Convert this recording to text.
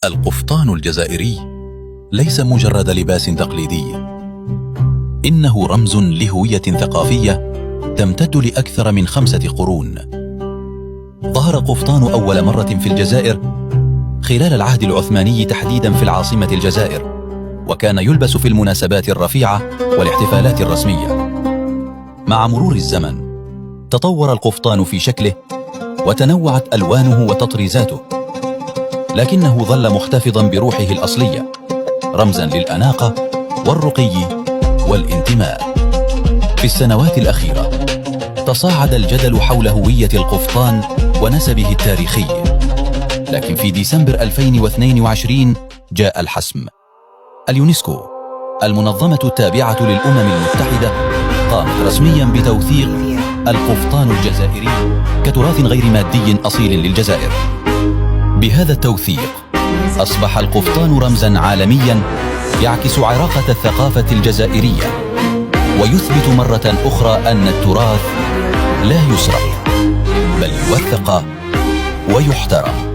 القفطان الجزائري ليس مجرد لباس تقليدي، إنه رمز لهوية ثقافية تمتد لأكثر من 5 قرون. ظهر قفطان أول مرة في الجزائر خلال العهد العثماني، تحديدا في العاصمة الجزائر، وكان يلبس في المناسبات الرفيعة والاحتفالات الرسمية. مع مرور الزمن تطور القفطان في شكله وتنوعت ألوانه وتطريزاته، لكنه ظل محتفظا بروحه الأصلية، رمزا للأناقة والرقي والانتماء. في السنوات الأخيرة تصاعد الجدل حول هوية القفطان ونسبه التاريخي، لكن في ديسمبر 2022 جاء الحسم. اليونسكو، المنظمة التابعة للأمم المتحدة، قامت رسميا بتوثيق القفطان الجزائري كتراث غير مادي أصيل للجزائر. بهذا التوثيق أصبح القفطان رمزا عالميا يعكس عراقة الثقافة الجزائرية، ويثبت مرة أخرى أن التراث لا يسرق بل يوثق ويحترم.